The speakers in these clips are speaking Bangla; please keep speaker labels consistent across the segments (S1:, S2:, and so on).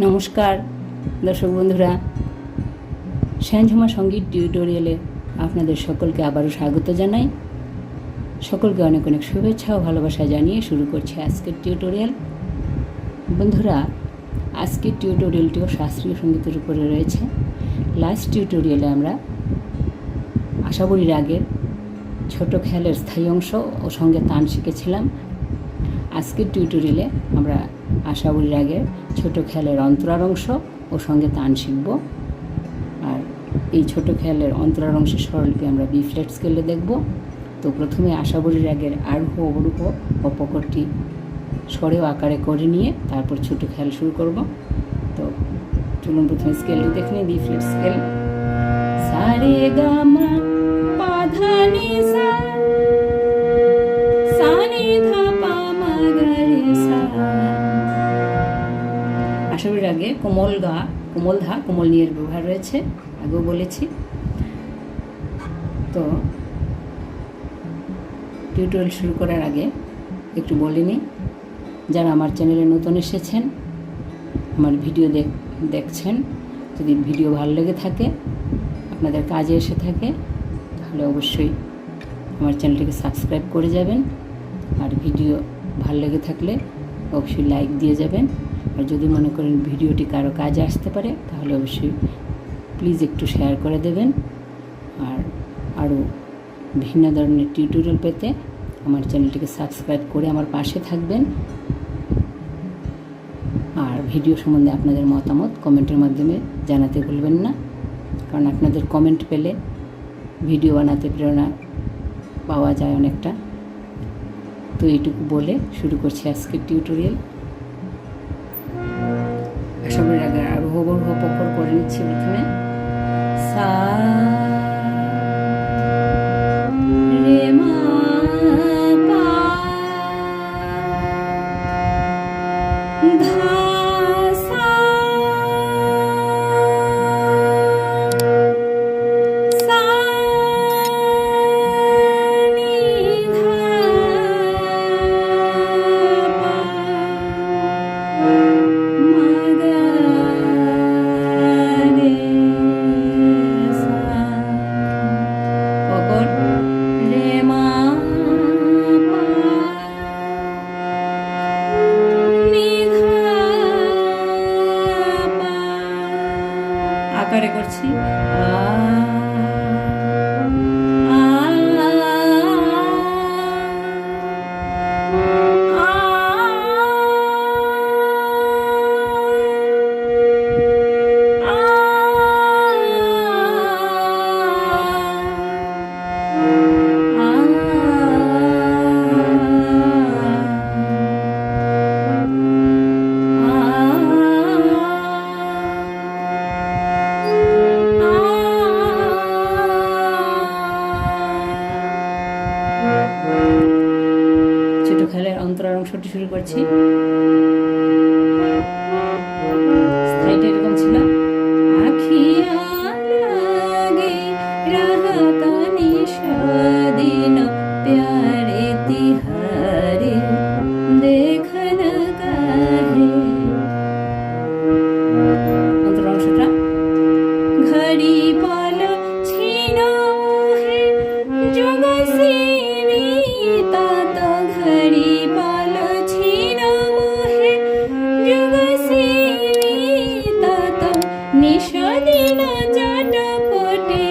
S1: নমস্কার দর্শক বন্ধুরা, শ্যানঝুমা সঙ্গীত টিউটোরিয়ালে আপনাদের সকলকে আবারও স্বাগত জানাই। সকলকে অনেক অনেক শুভেচ্ছা ও ভালোবাসা জানিয়ে শুরু করছি আজকের টিউটোরিয়াল। বন্ধুরা, আজকের টিউটোরিয়ালটিও শাস্ত্রীয় সঙ্গীতের উপরে রয়েছে। লাস্ট টিউটোরিয়ালে আমরা আশাবরী রাগের ছোট খেয়ালের স্থায়ী অংশ ও সঙ্গে তান শিখেছিলাম। আজকের টিউটোরিয়ালে আমরা আশাবরী রাগের ছোট খেয়ালের অন্তরার অংশ ও সঙ্গে তান শিখব। আর এই ছোট খেয়ালের অন্তরার অংশের স্বরলিপি আমরা বি ফ্ল্যাট স্কেলে দেখব। তো প্রথমে আশাবরী রাগের আরোহ অবরোহ ও পকরটি স্বরেও আকারে করে নিয়ে তারপর ছোট খেয়াল শুরু করব। তো চলুন প্রথমে স্কেলটি দেখে নিই। বি ফ্ল্যাট স্কেল, সা রে গা মা পা ধা নি সা, সা নি ধা পা মা গা রে সা। আশাবরী রাগে কোমল গা, কোমল ধা, কোমল নিয়ের ব্যবহার রয়েছে, আগেও বলেছি। তো টিউটোরিয়াল শুরু করার আগে একটু বলে নিই, যারা আমার চ্যানেলে নতুন এসেছেন, আমার ভিডিও দেখছেন, যদি ভিডিও ভালো লেগে থাকে, আপনাদের কাজে এসে থাকে, তাহলে অবশ্যই আমার চ্যানেলটিকে সাবস্ক্রাইব করে যাবেন। আর ভিডিও ভালো লেগে থাকলে অবশ্যই লাইক দিয়ে যাবেন। আর যদি মনে করেন ভিডিওটি কারো কাজে আসতে পারে, তাহলে অবশ্যই প্লিজ একটু শেয়ার করে দেবেন। আর আরও ভিন্ন ধরনের টিউটোরিয়াল পেতে আমার চ্যানেলটিকে সাবস্ক্রাইব করে আমার পাশে থাকবেন। আর ভিডিও সম্বন্ধে আপনাদের মতামত কমেন্টের মাধ্যমে জানাতে ভুলবেন না, কারণ আপনাদের কমেন্ট পেলে ভিডিও বানাতে প্রেরণা পাওয়া যায় অনেকটা। তো এইটুকু বলে শুরু করছি আজকের টিউটোরিয়াল। আশাবরী রাগের আরোহ অবরোহ পকর করে নিচ্ছি। প্রথমে সা রে মা পা ধা সা, সা নি ধা পা মা গা রে সা। পকর রে মা পা নি ধা পা, আকারে করছি আ আ ছোট খেয়ালের অন্তরার অংশটি শুরু করছি। স্থায়ীটা এরকম ছিল, আখিয়া লাগে রাহতা নিশাদিন প্যারে তিহারে দেখন কাহে। অন্তরার অংশটা ঘড়ি পল ছিন হে যুগ সীমিতা, তো ঘড়ি পল ছিন হে যুগ সীমিতা, তো নিশাদিন চটপটে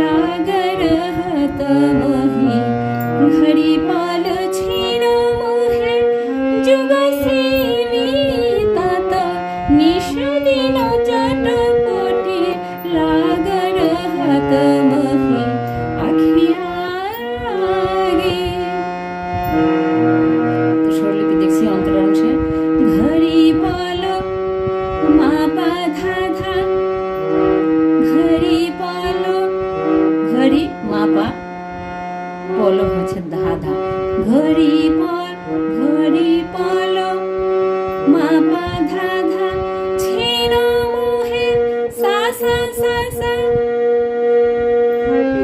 S1: লাগ রহত মোহি। ঘড়ি পল ছিন হে যুগ সীমিতা, তো নিশাদিন চটপটে লাগ রহত মোহি। আখিয়া লাগে, তো স্বরলিপি দেখছি অন্তরার অংশে। ঘড়ি পল মা পা ধা ধা, ঘড়ি পল, ঘড়ি মা পা, পল হচ্ছে ধা ধা। ঘড়ি পল, ঘড়ি পল মা পা ধা ধা, ছিন মুহে সা সা সা সা,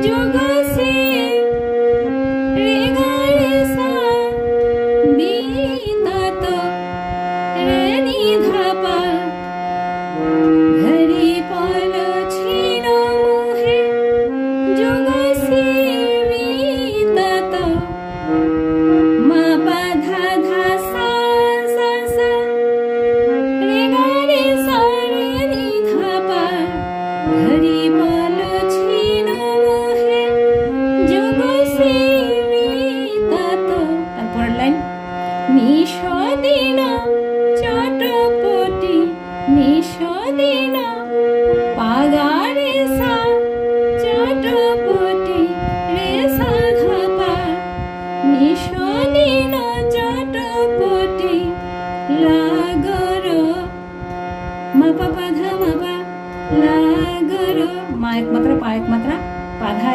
S1: যুগ সে রে গা রে সা, বি তা তো রে নি ধা পা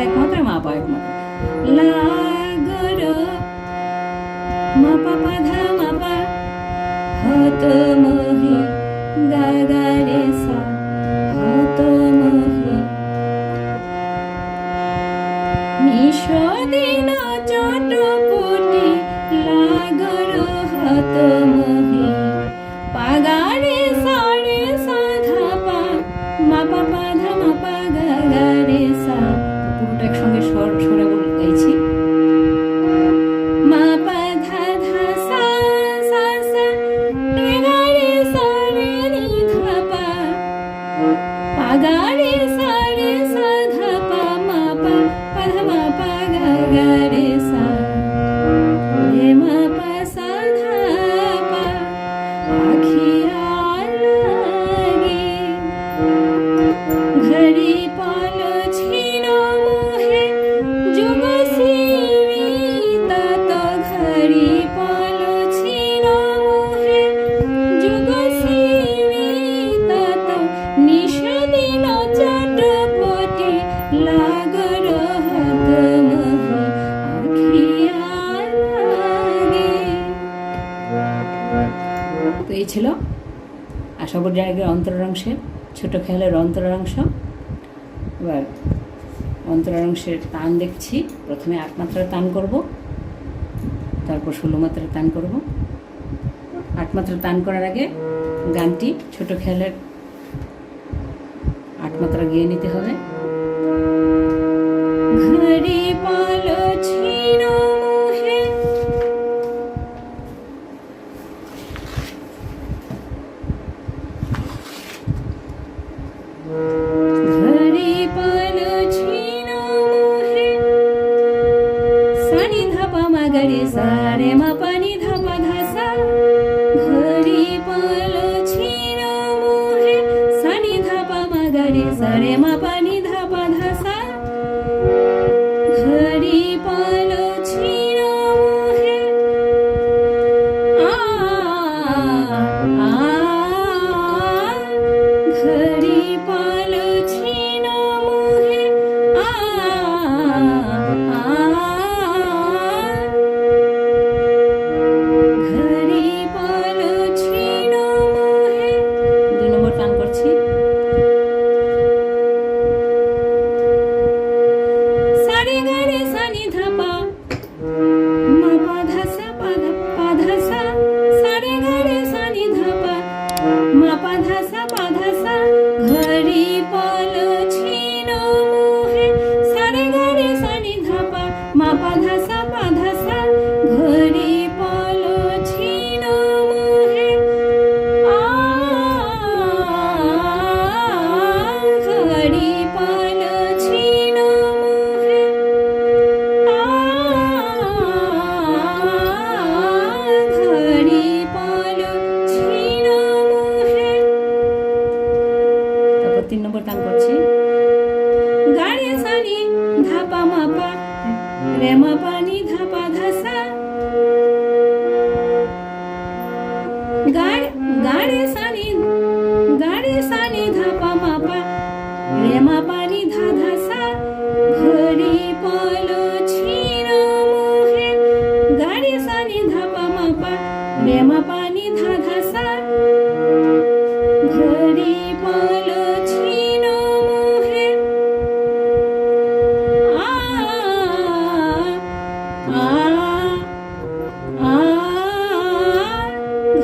S1: এক মাত্রা মা পা এক মাত্রা লা গো রে মা পা পা ধা মা পা হত মোহি গা গা রে সা হত মোহি নিশদিন চটপটি লাগর হত মোহি পাগারে সারে সাধা পা মা পা পা ধা মা পা গা গা রে সা পুরোটা একসঙ্গে সরে গাইছি মা পা ধা ধা সা সা সা রে গা রে সা রে নি ধা পা পাগারে সারে সাধা পা মা পা পা ধা মা পা গা গা রে সা রে মা পা সাধা পা আখিয়া লাগে ঘড়ি পাল ছিন মোহে যুগ সীমিতা তো ঘড়ি পাল ছিন মোহে যুগ সীমিতা তো নিশদিন চটপটি লাগর হত মোহি আখিয়া লাগে। তো এই ছিল আশাপুর জায়গার অন্তরাংশের ছোট খেয়ালের অন্তরাংশ। এবার অন্তরাংশের টান দেখছি। প্রথমে ৮ মাত্রার টান করব, তারপর ১৬ মাত্রার টান করব। ৮ মাত্রার টান করার আগে গানটি ছোট খেয়ালের ৮ মাত্রা গিয়ে নিতে হবে। ঘড়ি পাল ছিন মোহে ঘড়ি পাল ছিন মোহে সানি ধা পা মা গা রে সা রে মা পা নি ধা পা ধা সা ঘড়ি পাল ছিন মোহে সানি ধা পা মা গা রে সা রে মা পা নি ধা পা ধা সা ঘড়ি পাল ছিন মোহে ঘড়ি পাল ছিন মোহে ঘড়ি পাল ছিন মোহে। ২ নম্বর টান করছি। সারে গা রে সা নি ধা পা মা পা ধা সা পা ধা সা সারে গা রে সা নি ধা পা মা পা ধা সা পা ধা সা ঘড়ি পাল ছিন মোহে সারে গা রে সা নি ধা পা মা পা ধা সা পা ধা সা ঘড়ি পাল ছিন মোহে ঘড়ি পাল ছিন মোহে ঘড়ি পাল ছিন মোহে। তারপর ৩ নম্বর টান করছি। গা রে সা নি ধা পা মা পা রে মা পা নি ধা পা ধা সা গা রে সা নি ধা পা মা পা রে মা পা নি ধা ধা সা ঘড়ি পাল ছিন মোহে গা রে সা নি ধা পা মা পা রে মা পা নি ধা ধা সা ঘড়ি পাল ছিন মোহে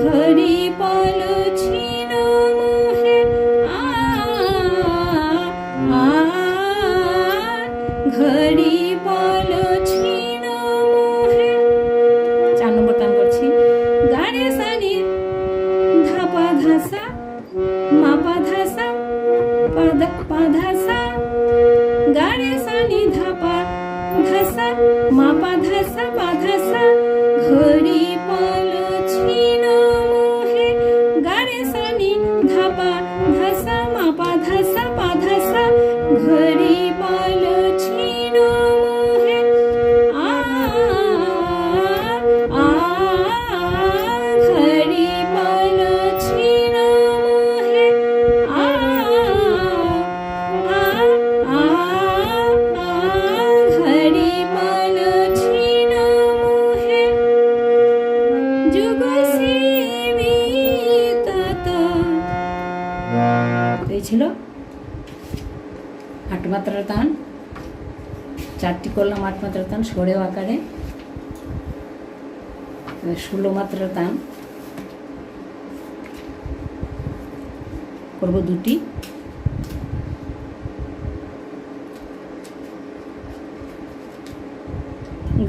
S1: ঘড়ি পাল ছিন মোহে ঘড়ি পাল ছিন মোহে। ৪ নম্বর টান করছি। গা রে সা নি ধা পা ধা সা মা পা ধা সা পা ধা সা গা রে সা নি ধা পা ধা সা মা পা ধা সা পা ধা সা ঘড়ি পাল ছিন মোহে গা রে সা নি ধা পা ধা সা মা পা ধা সা পা ধা সা ঘড়ি পাল ছিন মোহে ঘড়ি পাল ছিন মোহে মাত্রার টান, 4টি করলাম 8 মাত্রার টান সরেও আকারে, 16 মাত্রার টান করব 2টি,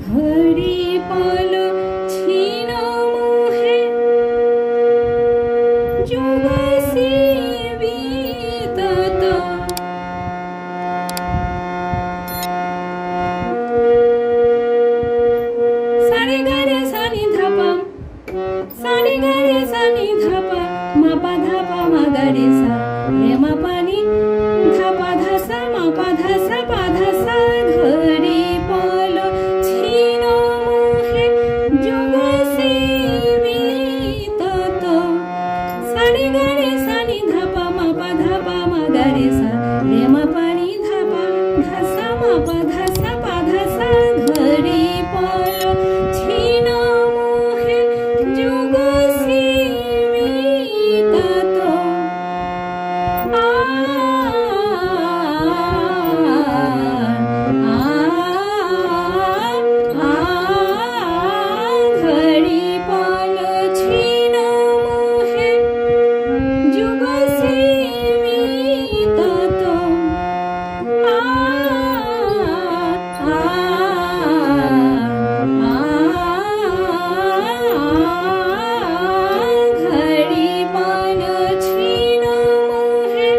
S1: ঘড়ি পলো ছিন মোহে যুগ বিতত, সারে গারে সানি ধাপা, সারে গারে সানি ধাপা, মাপা ধাপা মাগারে সা, রে মাপানি ধাপা ধাসা মাপা ধাসা পা ধাসা, ঘড়ি পলো ছিন মোহে যুগ বিতত, সারে গারে সানি ধাপা মাপা ধাপা মাগারে সা, রে মাপানি ধাপা ধাসা মাপা ধাসা পা ধাসা, ঘড়ি পলো ছিন মোহে যুগ বিতত, ঘড়ি পলো ছিন মোহে যুগ বিতত, ঘড়ি পলো ছিন মোহে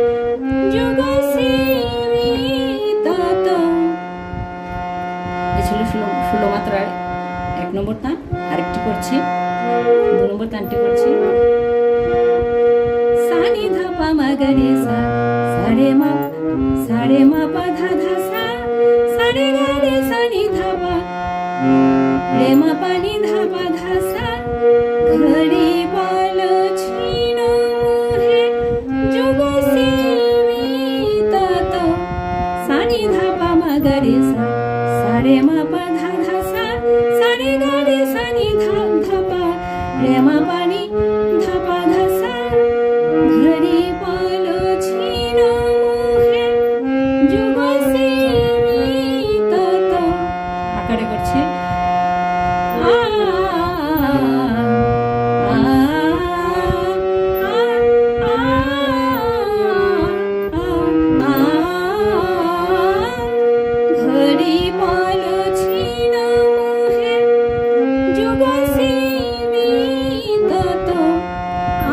S1: যুগ বিতত। এ ছিল 16 মাত্রার 1 নম্বর তান। আরেকটি করছি, 2 নম্বর তানটি করছি, সানি ধাপা মাগারে সা, সারে মা পা ধা ধা সা, সারে গারে সানি ধাপা, রে মা পানি ধাপা ধাসা, ঘড়ি পলো ছিন মোহে যুগ বিতত, সানি ধাপা মাগারে সা, সারে মা পা ধা ধা সা, সারে গারে সানি ধাপা, রে মা পানি ধাপা ধাসা, ঘড়ি পলো ছিন মোহে যুগ বিতত। আকারে করছি, ঘড়ি পলো ছিন মোহে যুগ বিতত, আ